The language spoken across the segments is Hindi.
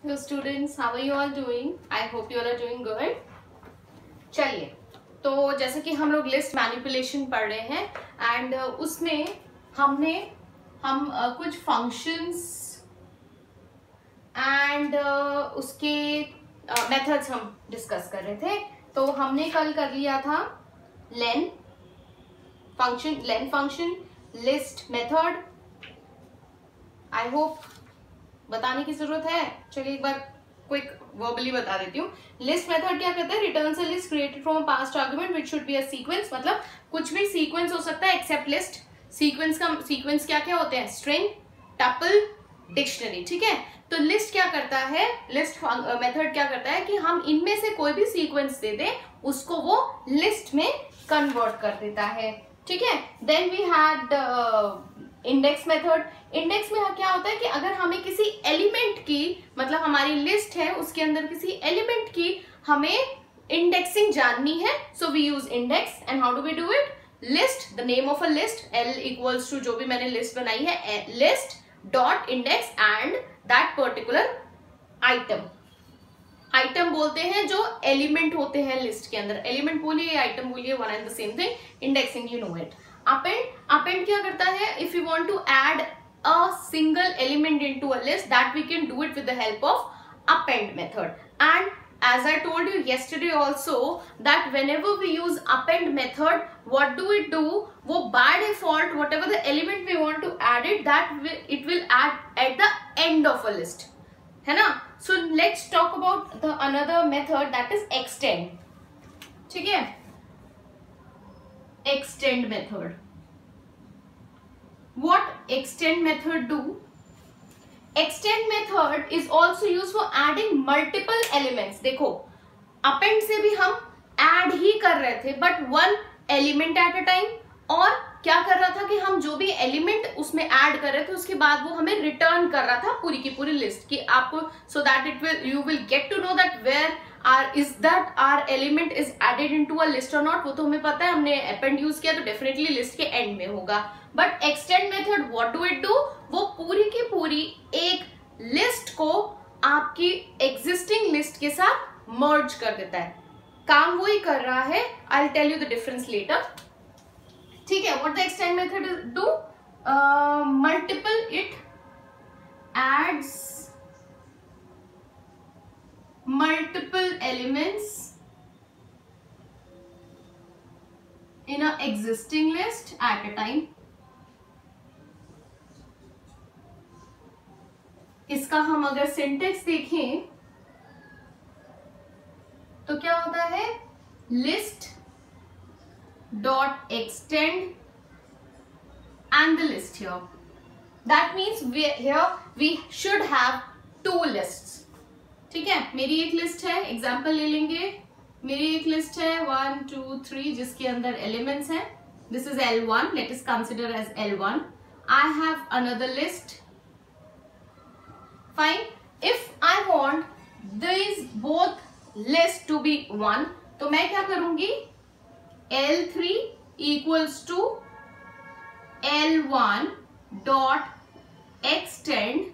Hello students, how are you all doing? I hope you all are doing good. चलिए, तो जैसे कि हम लोग लिस्ट मैनिपुलेशन पढ़ रहे हैं एंड उसमें हम कुछ फंक्शंस एंड उसके मेथड्स हम डिस्कस कर रहे थे. तो हमने कल कर लिया था len function, list method. I hope बताने की जरूरत है. चलिए एक बार क्विक वर्बली बता देती हूँ. लिस्ट मेथड क्या करता है? Returns a list created from a past argument which should be a sequence. मतलब कुछ भी सीक्वेंस हो सकता है एक्सेप्ट लिस्ट. सीक्वेंस क्या क्या होते हैं? String, tuple, dictionary. ठीक है, तो लिस्ट क्या करता है? लिस्ट मेथड क्या करता है कि हम इनमें से कोई भी सीक्वेंस दे दें, उसको वो लिस्ट में कन्वर्ट कर देता है. ठीक है, then we had index method. Index में क्या होता है कि अगर हमें किसी एलिमेंट की, मतलब हमारी लिस्ट है उसके अंदर किसी एलिमेंट की हमें इंडेक्सिंग जाननी है, so we use index. And how do we do it? List, the name of a list, L equals to जो भी मैंने लिस्ट बनाई है, list dot index and that particular item बोलते हैं जो एलिमेंट होते हैं लिस्ट के अंदर. एलिमेंट बोलिए, आइटम बोलिए, one and the same thing. Indexing, you know it. Append क्या करता है? If you want to add a single element into a list, that we can do it with the help of append method. And as I told you yesterday also that whenever we use append method, what do it do? वो by default whatever the element we want to add it will add at the end of a list, है ना? So let's talk about the another method, that is extend. ठीक है, extend method. What extend method do? Extend method is also used for adding multiple elements. देखो, append से भी हम add ही कर रहे थे, but one element at a time. और क्या कर रहा था कि हम जो भी एलिमेंट उसमें ऐड कर रहे थे उसके बाद वो हमें रिटर्न कर रहा था पूरी की पूरी लिस्ट की आपको, so that you will get to know that where are element is added into a list और नॉट. वो तो हमें पता है, हमने अपेंड यूज किया तो डेफिनेटली लिस्ट के एंड में होगा. But extend method what do it do? वो पूरी की पूरी एक लिस्ट को आपकी एग्जिस्टिंग लिस्ट के साथ मर्ज कर देता है. काम वो ही कर रहा है. I will tell you the difference later. ठीक है, what the extend method do? Multiple, it adds multiple elements in a existing list at a time. इसका हम अगर सिंटेक्स देखें तो क्या होता है? List dot extend and the list here. That means here we should have two lists. ठीक है, मेरी एक लिस्ट है, एग्जाम्पल ले लेंगे. मेरी एक लिस्ट है 1 2 3 जिसके अंदर एलिमेंट्स हैं. This is L1, let us consider as L1. I have another list. Fine. If I want this both list to be 1, तो मैं क्या करूंगी? L3 equals to L1 dot extend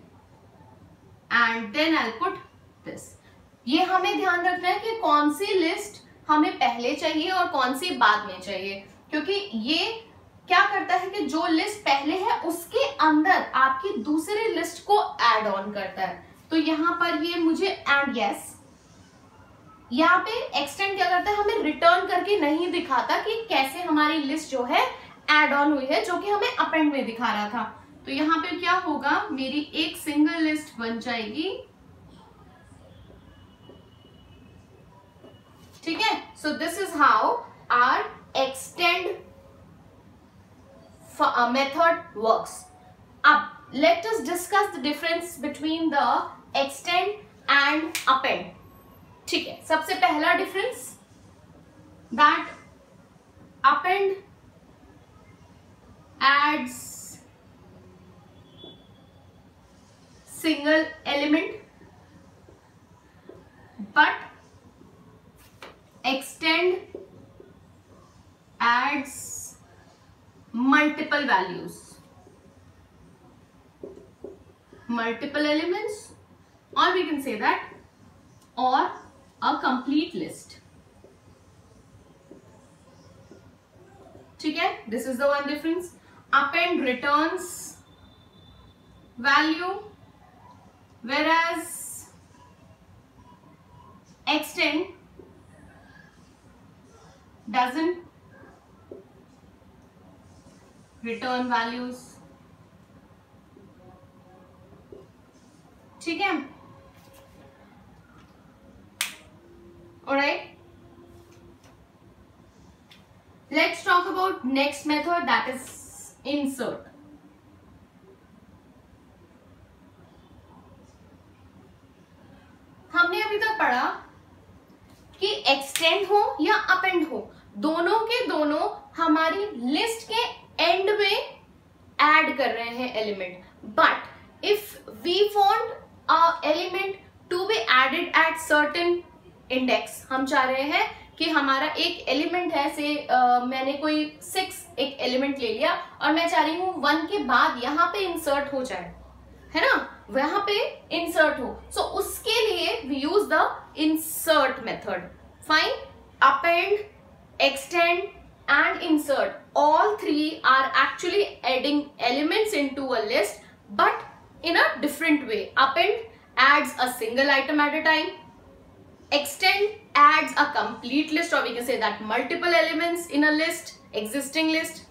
and then I'll put this. ये हमें ध्यान रखना है कि कौन सी लिस्ट हमें पहले चाहिए और कौन सी बाद में चाहिए, क्योंकि ये क्या करता है कि जो लिस्ट पहले है उसके अंदर आपकी दूसरी लिस्ट को ऐड ऑन करता है. तो यहाँ पर ये मुझे एंड यस, यहाँ पे एक्सटेंड क्या करता है? हमें रिटर्न करके नहीं दिखाता कि कैसे हमारी लिस्ट जो है एड ऑन हुई है, जो कि हमें अपेंड में दिखा रहा था. तो यहाँ पे क्या होगा? मेरी एक सिंगल लिस्ट बन जाएगी. ठीक है, so this is how our extend method works. अब let us discuss the difference between the extend and append. ठीक है, सबसे पहला difference, that append adds single element but extend adds multiple values, multiple elements or we can say that or a complete list. ठीक है, this is the one difference. Append returns value, whereas extend doesn't return values. ठीक है, alright. Let's talk about next method, that is insert. हमने अभी तक पढ़ा कि एक्सटेंड हो या अपेंड हो, दोनों के दोनों हमारी लिस्ट के एंड में ऐड कर रहे हैं element. But if we want a element to be added at certain index, हम चाह रहे हैं कि हमारा एक एलिमेंट है, से मैंने कोई 6 एक एलिमेंट ले लिया और मैं चाह रही हूँ 1 के बाद यहाँ पे इंसर्ट हो जाए, है ना, वहां पे इंसर्ट हो. सो उसके लिए we use the insert method. Fine, append, extend and insert, all three are actually adding elements into a list, but in a different way. Append adds a single item at a time. Extend adds a complete list, or we can say that multiple elements in a list, existing list.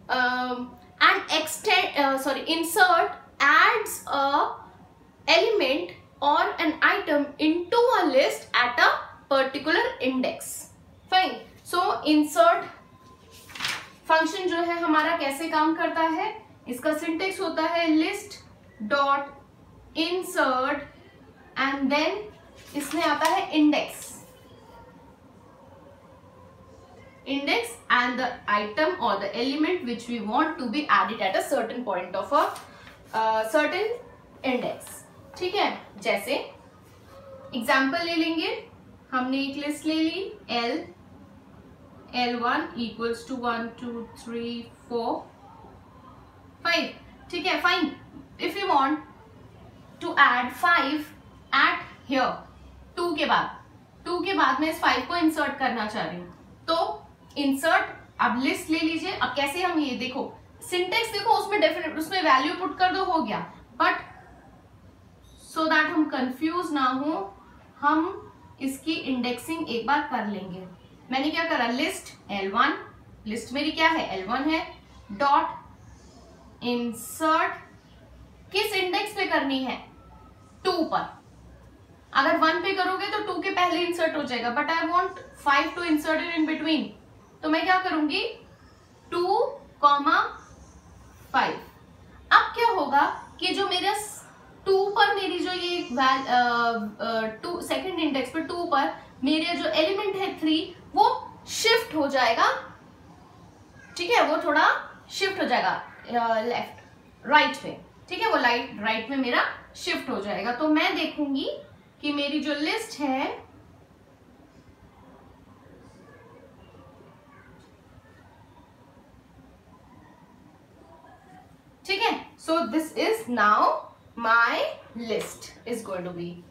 And insert adds a element or an item into a list at a particular index. Fine. So insert function जो है हमारा कैसे काम करता है, इसका सिंटेक्स होता है list dot insert and then इसमें आता है इंडेक्स एंड द आइटम और the element which we want to be added at a certain point of a certain index. ठीक है, जैसे एग्जाम्पल ले लेंगे, हमने एक लिस्ट ले ली L1 equals to 1 2 3 4 5. ठीक है, fine. If you want to add 5 at here, 2 के बाद मैं इस 5 को इंसर्ट करना चाह रही हूँ, तो इंसर्ट, अब लिस्ट ले लीजिए. अब कैसे हम ये देखो, सिंटेक्स देखो, उसमें डेफिनेट उसमें वैल्यू पुट कर दो, हो गया. बट सो दैट हम कंफ्यूज ना हो, हम इसकी इंडेक्सिंग एक बार कर लेंगे. मैंने क्या करा, लिस्ट L1, लिस्ट मेरी क्या है, L1 है, डॉट इंसर्ट किस इंडेक्स पे करनी है, 2 पर. अगर 1 पे करोगे तो 2 के पहले इंसर्ट हो जाएगा, but I want 5 to insert in between, तो मैं क्या करूंगी 2, 5. अब क्या होगा कि जो मेरा 2 पर मेरी जो ये सेकंड इंडेक्स पर 2 पर मेरे जो एलिमेंट है 3 वो शिफ्ट हो जाएगा. ठीक है, वो थोड़ा शिफ्ट हो जाएगा लेफ्ट राइट में. ठीक है, वो राइट में मेरा शिफ्ट हो जाएगा. तो मैं देखूंगी कि मेरी जो लिस्ट है ठीक है, so this is now my list is going to be.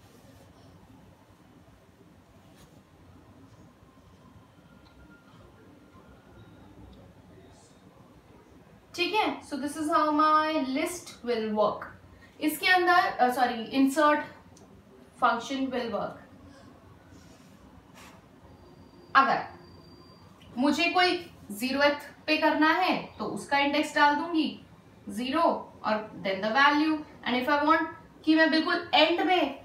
ठीक है, so this is how my list will work. इसके अंदर इंसर्ट फंक्शन विल वर्क. अगर मुझे कोई 0th पे करना है तो उसका इंडेक्स डाल दूंगी 0 और then the value. And if I want कि मैं बिल्कुल एंड में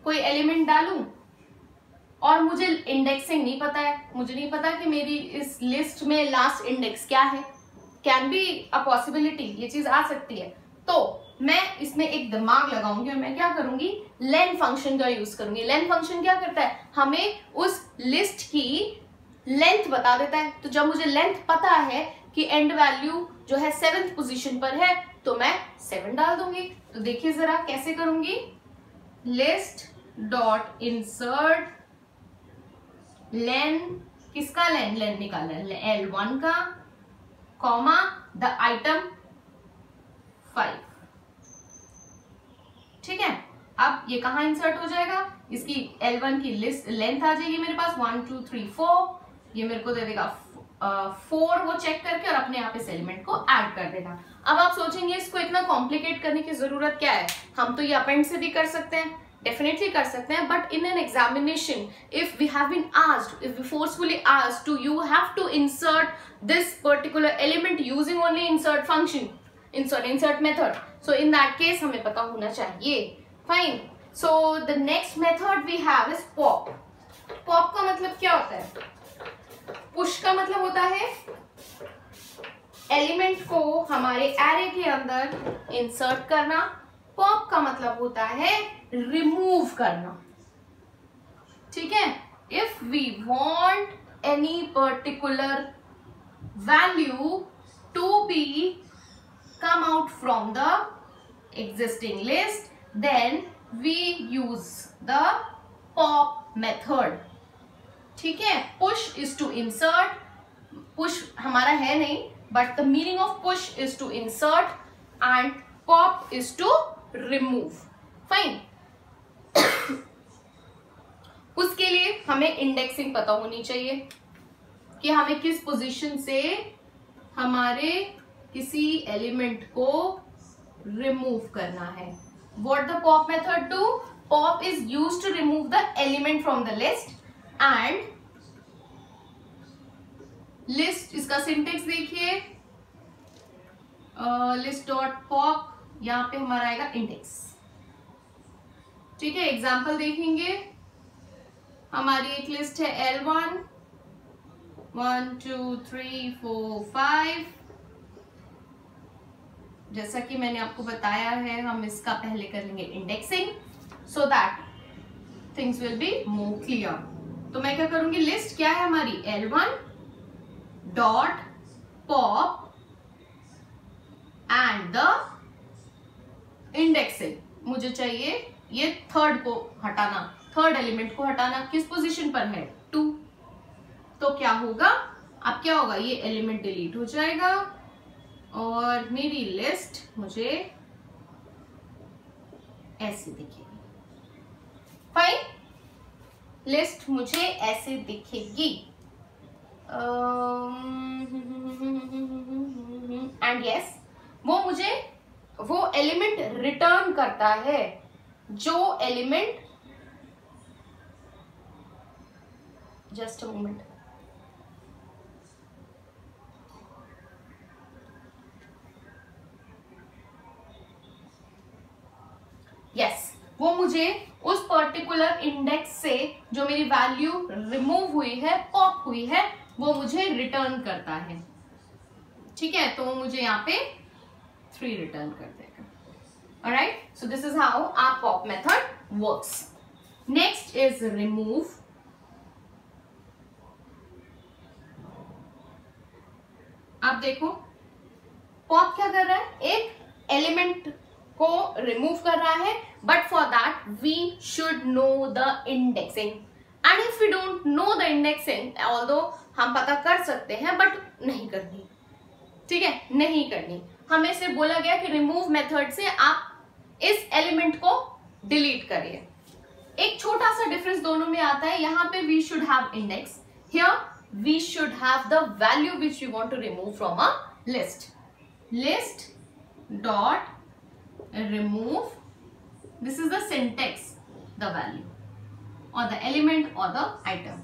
कोई एलिमेंट डालूं और मुझे इंडेक्सिंग नहीं पता है, मुझे नहीं पता कि मेरी इस लिस्ट में लास्ट इंडेक्स क्या है, कैन बी अ पॉसिबिलिटी, ये चीज आ सकती है, तो मैं इसमें एक दिमाग लगाऊंगी और मैं क्या करूंगी, लेन फंक्शन का यूज करूंगी. लेन फंक्शन क्या करता है, हमें उस लिस्ट की लेंथ बता देता है. तो जब मुझे लेंथ पता है कि एंड वैल्यू जो है 7th पोजीशन पर है, तो मैं 7 डाल दूंगी. तो देखिए जरा कैसे करूंगी, लिस्ट डॉट इंसर्ट लेन, किसका लेन, लेन निकालना है L1 का, कॉमा द आइटम 5. ठीक है, अब ये कहाँ इंसर्ट हो जाएगा, इसकी L1 की लिस्ट लेंथ आ जाएगी मेरे पास 1 2 3 4, ये मेरे को दे देगा 4, वो चेक करके और अपने आप इस एलिमेंट को ऐड कर देगा। अब आप सोचेंगे इसको इतना कॉम्प्लिकेट करने की जरूरत क्या है, हम तो ये अपेंड से भी कर सकते हैं, डेफिनेटली कर सकते हैं, but in an examination if we have been asked, if we forcefully asked to, you have to insert this particular element using only insert function, insert method, so in that case हमें पता होना चाहिए। Fine, so the next method we have is pop. Pop का मतलब क्या होता है, पुश का मतलब होता है एलिमेंट को हमारे एरे के अंदर इंसर्ट करना, पॉप का मतलब होता है रिमूव करना। ठीक है, if we want any particular value to be come out from the existing list, then we use the pop method। ठीक है, push is to insert, push हमारा है नहीं, but the meaning of push is to insert and pop is to remove। Fine। उसके लिए हमें इंडेक्सिंग पता होनी चाहिए कि हमें किस पोजीशन से हमारे किसी एलिमेंट को रिमूव करना है। What the pop method do? Pop is used to remove the element from the list and list, इसका सिंटेक्स देखिए, list डॉट पॉप, यहाँ पे हमारा आएगा इंडेक्स। ठीक है, एग्जाम्पल देखेंगे, हमारी एक लिस्ट है L1 1 2 3 4 5, जैसा कि मैंने आपको बताया है हम इसका पहले कर लेंगे indexing so that things will be more clear. तो मैं क्या करूंगी, लिस्ट क्या है हमारी L1 dot pop and the indexing, मुझे चाहिए ये थर्ड को हटाना, थर्ड एलिमेंट को हटाना, किस पोजीशन पर है 2। तो क्या होगा, अब क्या होगा, ये एलिमेंट डिलीट हो जाएगा और मेरी लिस्ट मुझे ऐसे दिखेगी। फाइन, लिस्ट मुझे ऐसे दिखेगी एंड यस, वो मुझे वो एलिमेंट रिटर्न करता है जो element, just a moment, yes, वो मुझे उस पर्टिकुलर इंडेक्स से जो मेरी वैल्यू रिमूव हुई है, पॉप हुई है, वो मुझे रिटर्न करता है। ठीक है, तो वो मुझे यहाँ पे 3 रिटर्न कर देगा। Alright, so this is how our pop method works. Next is remove. आप देखो पॉप क्या कर रहा है, एक एलिमेंट को रिमूव कर रहा है, but for that we should know the indexing and if we don't know the indexing, although हम पता कर सकते हैं बट नहीं करनी। ठीक है, नहीं करनी, हमें से बोला गया कि रिमूव मेथड से आप इस एलिमेंट को डिलीट करिए। एक छोटा सा डिफरेंस दोनों में आता है, यहाँ पे we should have index, here we should have the value which we want to remove from a list. List dot remove, this is the syntax, the value or the element or the item।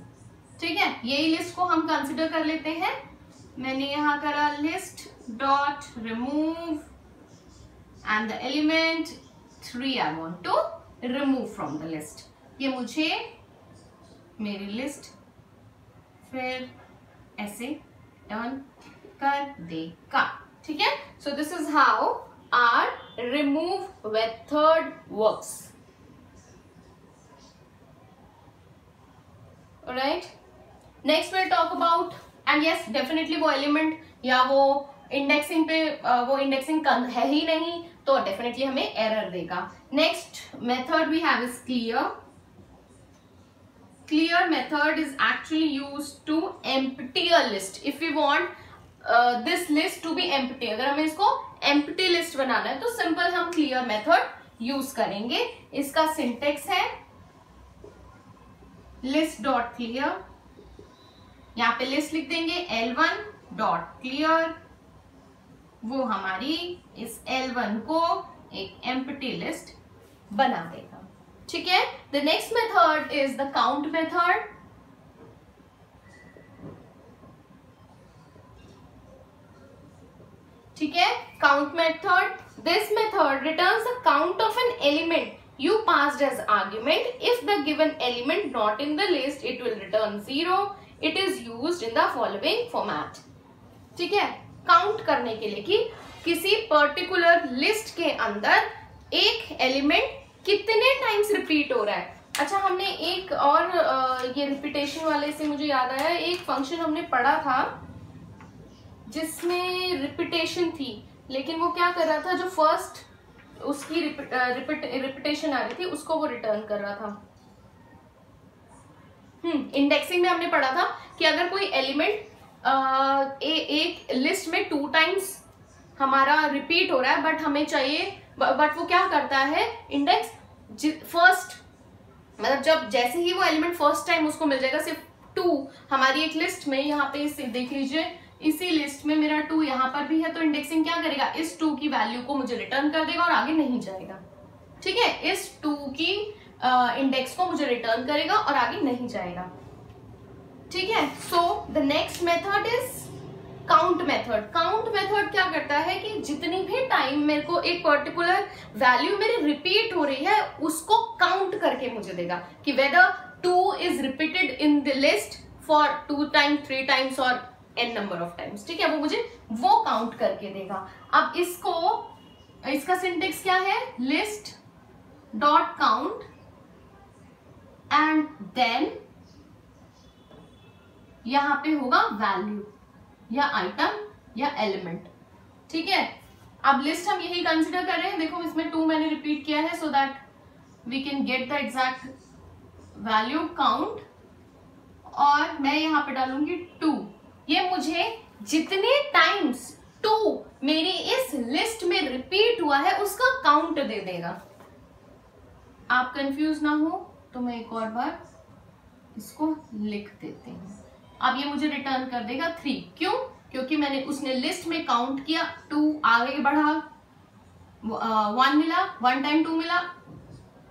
ठीक है, यही लिस्ट को हम कंसिडर कर लेते हैं। मैंने यहां करा list dot remove and the element 3 I want to remove from the list. ये मुझे मेरी लिस्ट फिर ऐसे टर्न कर देगा। ठीक है, so this is how our remove method works। Alright, next we'll talk about, and yes definitely वो element या वो indexing पे वो indexing है ही नहीं तो definitely हमें error देगा। Next method we have is clear। Clear method is actually used to empty a list if we want this list to be empty। अगर हमें इसको empty list बनाना है तो सिंपल हम clear method यूज करेंगे। इसका सिंटेक्स है लिस्ट डॉट क्लियर, यहाँ पे लिस्ट लिख देंगे L1 डॉट क्लियर, वो हमारी इस L1 को एक एम्प्टी लिस्ट बना देगा। ठीक है, the next method is the count method. ठीक है, count method, this method returns the count of an element you passed as argument. If the given element not in the list, it will return 0. It is used in the following format. ठीक है, काउंट करने के लिए कि किसी पर्टिकुलर लिस्ट के अंदर एक एलिमेंट कितने टाइम्स रिपीट हो रहा है। अच्छा, हमने एक और ये रिपीटेशन वाले से मुझे याद आया, एक फंक्शन हमने पढ़ा था जिसमें रिपीटेशन थी, लेकिन वो क्या कर रहा था, जो फर्स्ट उसकी रिपीटेशन आ रही थी उसको वो रिटर्न कर रहा था। इंडेक्सिंग में हमने पढ़ा था कि अगर कोई एलिमेंट एक लिस्ट में 2 टाइम्स हमारा रिपीट हो रहा है, बट हमें चाहिए, बट वो क्या करता है, इंडेक्स फर्स्ट, मतलब जब जैसे ही वो एलिमेंट फर्स्ट टाइम उसको मिल जाएगा, सिर्फ 2 हमारी एक लिस्ट में, यहाँ पे देख लीजिए इसी लिस्ट में मेरा 2 यहाँ पर भी है, तो इंडेक्सिंग क्या करेगा, इस 2 की वैल्यू को मुझे रिटर्न कर देगा और आगे नहीं जाएगा। ठीक है, इस 2 की इंडेक्स को मुझे रिटर्न करेगा और आगे नहीं जाएगा। ठीक है, सो the next method is count method. Count method क्या करता है कि जितनी भी टाइम मेरे को एक पर्टिकुलर वैल्यू मेरी रिपीट हो रही है उसको काउंट करके मुझे देगा कि whether 2 is repeated in the list for 2 times 3 times और n नंबर ऑफ टाइम्स। ठीक है, वो मुझे वो काउंट करके देगा। अब इसका सिंटेक्स क्या है, list dot count and then यहां पे होगा वैल्यू या आइटम या एलिमेंट। ठीक है, अब लिस्ट हम यही कंसिडर कर रहे हैं, देखो इसमें 2 मैंने रिपीट किया है so that we can get the exact value count, और मैं यहां पे डालूंगी 2। ये मुझे जितने टाइम्स 2 मेरी इस लिस्ट में रिपीट हुआ है उसका काउंट दे देगा। आप कंफ्यूज ना हो तो मैं एक और बार इसको लिख देती हूँ। अब ये मुझे रिटर्न कर देगा 3। क्यों? क्योंकि मैंने उसने लिस्ट में काउंट किया, 2 आगे बढ़ा, 1 मिला, 1 टाइम 2 मिला,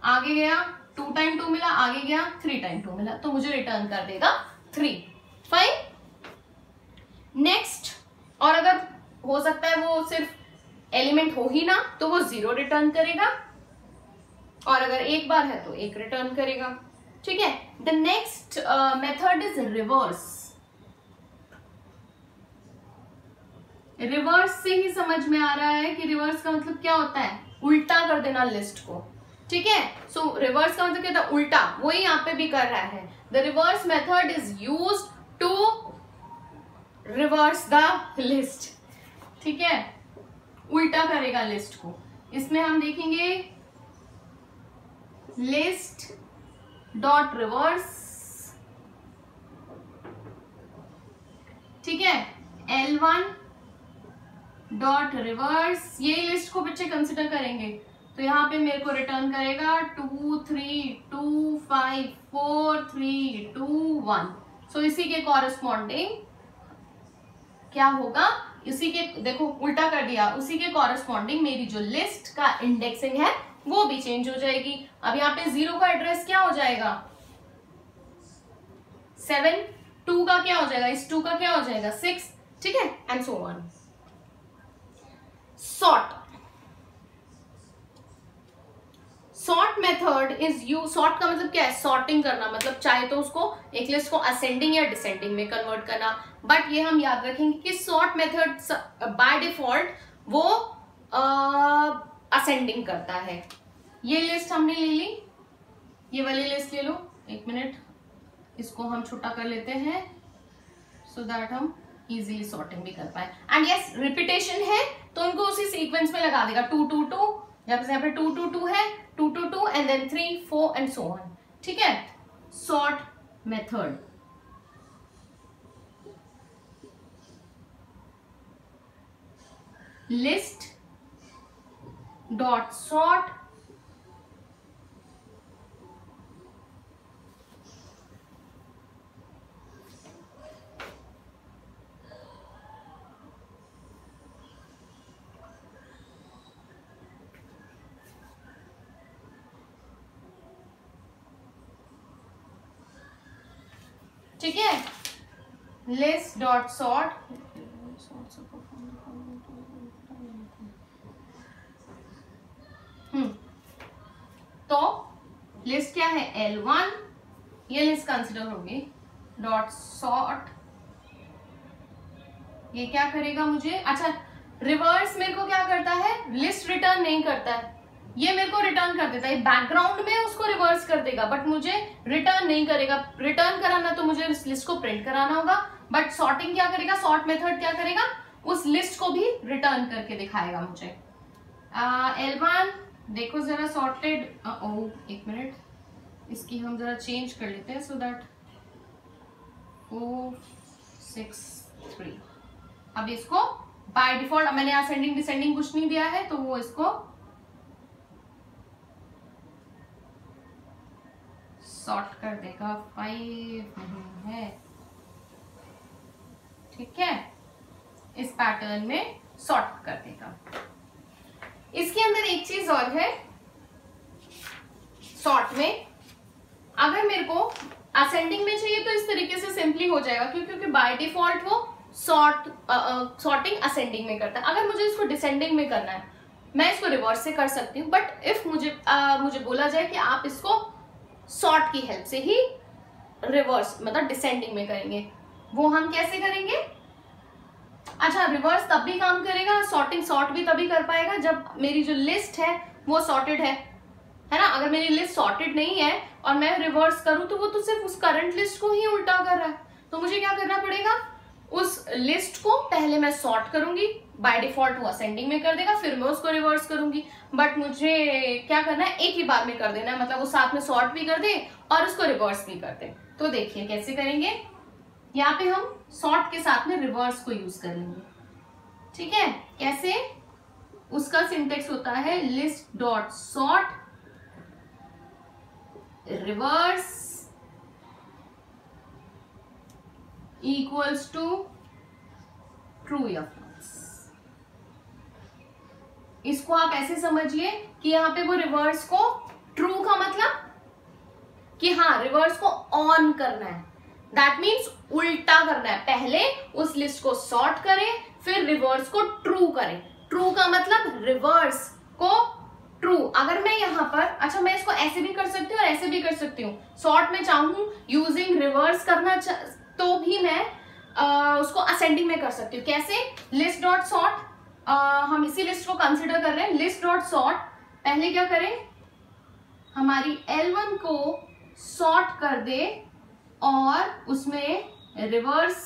आगे गया, 2 टाइम 2 मिला, आगे गया, 3 टाइम 2 मिला, तो मुझे रिटर्न कर देगा 3। फाइन, नेक्स्ट, और अगर हो सकता है वो सिर्फ एलिमेंट हो ही ना तो वो 0 रिटर्न करेगा, और अगर एक बार है तो 1 रिटर्न करेगा। ठीक है, the next method is reverse. Reverse से ही समझ में आ रहा है कि रिवर्स का मतलब क्या होता है, उल्टा कर देना लिस्ट को। ठीक है, सो रिवर्स का मतलब क्या था, उल्टा, वही यहाँ पे भी कर रहा है। The reverse method is used to reverse the list. ठीक है, उल्टा करेगा लिस्ट को। इसमें हम देखेंगे लिस्ट डॉट रिवर्स। ठीक है, L1 डॉट रिवर्स, ये लिस्ट को बच्चे कंसिडर करेंगे तो यहाँ पे मेरे को रिटर्न करेगा 2 3 2 5 4 3 2 1। सो इसी के कॉरेस्पॉन्डिंग क्या होगा, इसी के, देखो उल्टा कर दिया, उसी के कॉरेस्पॉन्डिंग मेरी जो लिस्ट का इंडेक्सिंग है वो भी चेंज हो जाएगी। अब यहाँ पे 0 का एड्रेस क्या हो जाएगा 7, 2 का क्या हो जाएगा, इस 2 का क्या हो जाएगा 6। ठीक है, and so on. Sort, sort method is you, sort का मतलब क्या है, सॉर्टिंग करना, मतलब चाहे तो उसको एक लिस्ट को असेंडिंग या डिसेंडिंग में कन्वर्ट करना, बट ये हम याद रखेंगे कि सॉर्ट मेथड बाय डिफॉल्ट वो असेंडिंग करता है। ये लिस्ट हमने ले ली, ये वाली लिस्ट ले लो, 1 मिनट, इसको हम छोटा कर लेते हैं सो दैट हम इजीली सॉर्टिंग भी कर पाए। एंड यस, रिपीटेशन है तो उनको उसी सीक्वेंस में लगा देगा, 2 2 2, यहाँ पे 2 2 2 है, 2 2 2 and then 3 4 and so on. ठीक है, sort method. List dot sort ठीक है, लिस्ट डॉट सॉर्ट, तो लिस्ट क्या है L1, ये लिस्ट कंसिडर होगी, डॉट सॉर्ट, ये क्या करेगा मुझे, अच्छा रिवर्स मेरे को क्या करता है, लिस्ट रिटर्न नहीं करता है, ये मेरे को रिटर्न कर देता है, बैकग्राउंड में उसको रिवर्स कर देगा बट मुझे रिटर्न नहीं करेगा। रिटर्न कराना तो मुझे इस लिस्ट को प्रिंट कराना होगा, बट सॉर्टिंग क्या करेगा, सॉर्ट मेथड क्या करेगा, उस लिस्ट को भी रिटर्न करके दिखाएगा मुझे। L1 देखो जरा सॉर्टेड, एक मिनट, इसकी हम जरा चेंज कर लेते हैं सो दैट 4 6 3। अब इसको बाय डिफॉल्ट मैंने असेंडिंग डिसेंडिंग कुछ नहीं दिया है तो वो इसको सॉर्ट कर देगा, 5 नहीं है, ठीक है, इस पैटर्न में सॉर्ट कर देगा। इसके अंदर एक चीज और है, सॉर्ट में अगर मेरे को असेंडिंग में चाहिए तो इस तरीके से सिंपली हो जाएगा, क्योंकि बाय डिफॉल्ट वो सॉर्टिंग असेंडिंग में करता है। अगर मुझे इसको डिसेंडिंग में करना है मैं इसको रिवर्स से कर सकती हूँ, बट इफ मुझे बोला जाए कि आप इसको सॉर्ट की हेल्प से ही रिवर्स मतलब डिसेंडिंग में करेंगे, वो हम कैसे करेंगे, अच्छा रिवर्स तब भी काम करेगा, सॉर्टिंग सॉर्ट भी तभी कर पाएगा जब मेरी जो लिस्ट है वो सॉर्टेड है ना। अगर मेरी लिस्ट सॉर्टेड नहीं है और मैं रिवर्स करूं तो वो तो सिर्फ उस करंट लिस्ट को ही उल्टा कर रहा है, तो मुझे क्या करना पड़ेगा, उस लिस्ट को पहले मैं सॉर्ट करूंगी, बाय डिफॉल्ट वो असेंडिंग में कर देगा, फिर मैं उसको रिवर्स करूंगी, बट मुझे क्या करना है, एक ही बार में कर देना है, मतलब वो साथ में सॉर्ट भी कर दे और उसको रिवर्स भी कर दे। तो देखिए कैसे करेंगे, यहाँ पे हम सॉर्ट के साथ में रिवर्स को यूज करेंगे, ठीक है, कैसे, उसका सिंटेक्स होता है list dot sort reverse equals to true या फॉल्स। इसको आप ऐसे समझिए कि यहाँ पे वो रिवर्स को, ट्रू का मतलब कि हाँ रिवर्स को ऑन करना है, दैट मीन्स उल्टा करना है, पहले उस लिस्ट को सॉर्ट करें फिर रिवर्स को ट्रू करें। ट्रू का मतलब रिवर्स को ट्रू। अगर मैं यहाँ पर, अच्छा मैं इसको ऐसे भी कर सकती हूँ और ऐसे भी कर सकती हूँ, सॉर्ट में चाहूँ यूजिंग रिवर्स करना तो भी मैं उसको असेंडिंग में कर सकती हूँ। कैसे, लिस्ट डॉट सॉर्ट, हम इसी लिस्ट को कंसिडर कर रहे हैं, लिस्ट डॉट सॉर्ट, पहले क्या करें, हमारी L1 को सॉर्ट कर दे और उसमें रिवर्स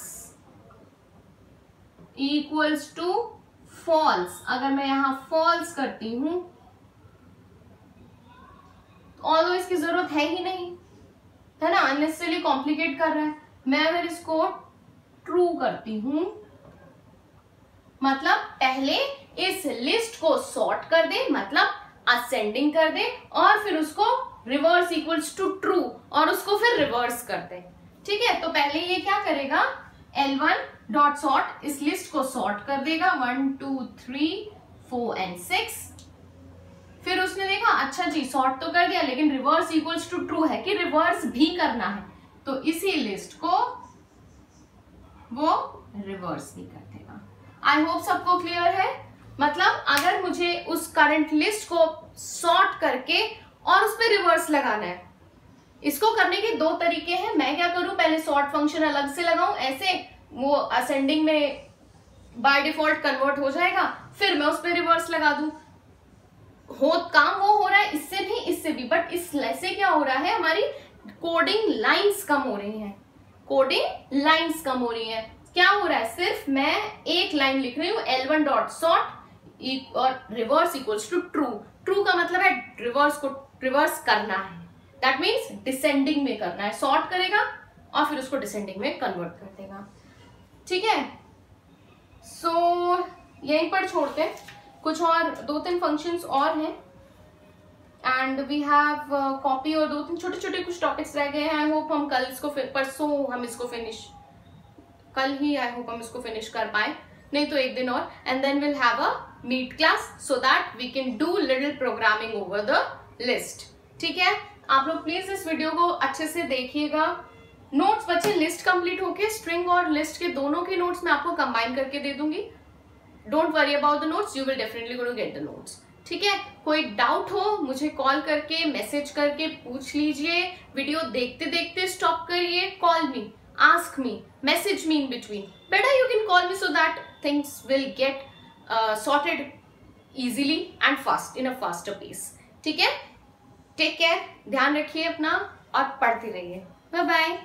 इक्वल्स टू फॉल्स। अगर मैं यहां फॉल्स करती हूं, ऑल्दो इसकी जरूरत है ही नहीं, है ना, अननेसेसरी कॉम्प्लिकेट कर रहा है। मैं अगर इसको ट्रू करती हूं, मतलब पहले इस लिस्ट को सॉर्ट कर दे, मतलब असेंडिंग कर दे, और फिर उसको रिवर्स इक्वल्स टू ट्रू और उसको फिर रिवर्स कर दे, ठीक है। तो पहले ये क्या करेगा, L1 डॉट सॉर्ट इस लिस्ट को सॉर्ट कर देगा 1 2 3 4 एंड 6, फिर उसने देखा अच्छा जी सॉर्ट तो कर दिया लेकिन रिवर्स इक्वल्स टू ट्रू है कि रिवर्स भी करना है, तो इसी लिस्ट को वो रिवर्स भी कर देगा। आई होप सबको क्लियर है। मतलब अगर मुझे उस करंट लिस्ट को सॉर्ट करके और उस पर रिवर्स लगाना है, इसको करने के दो तरीके हैं। मैं क्या करूं, पहले सॉर्ट फंक्शन अलग से लगाऊं, ऐसे वो असेंडिंग में बाय डिफॉल्ट कन्वर्ट हो जाएगा, फिर मैं उस पर रिवर्स लगा दूं। काम वो हो रहा है इससे भी इससे भी, बट इससे क्या हो रहा है, हमारी कोडिंग लाइंस कम हो रही हैं, कोडिंग लाइंस कम हो रही हैं। क्या हो रहा है, सिर्फ मैं एक लाइन लिख रही हूँ L1 डॉट सॉर्ट और reverse equals to true. True का मतलब है रिवर्स को रिवर्स करना है, दैट मीन्स डिसेंडिंग में करना है, सॉर्ट करेगा और फिर उसको डिसेंडिंग में कन्वर्ट कर देगा, ठीक है। सो यहीं पर छोड़ते हैं, कुछ और 2-3 फंक्शंस और हैं एंड वी हैव कॉपी और 2-3 छोटे छोटे कुछ टॉपिक्स रह गए हैं। आई होप हम कल इसको परसों हम इसको फिनिश, कल ही आई होप हम इसको फिनिश कर पाए, नहीं तो एक दिन और, and then will have a meet class so that we can do little programming over the list, ठीक है। आप लोग प्लीज इस वीडियो को अच्छे से देखिएगा, नोट्स बच्चे लिस्ट कंप्लीट होके स्ट्रिंग और लिस्ट के दोनों के नोट्स मैं आपको कंबाइन करके दे दूंगी. Don't worry about the notes, you will definitely gonna get the notes. ठीक है, कोई डाउट हो मुझे कॉल करके मैसेज करके पूछ लीजिए. वीडियो देखते देखते स्टॉप करिए. Call me, ask me, message me in between. Better you can call me so that things will get sorted easily and fast in a faster pace. ठीक है, टेक केयर, ध्यान रखिए अपना और पढ़ते रहिए. Bye bye.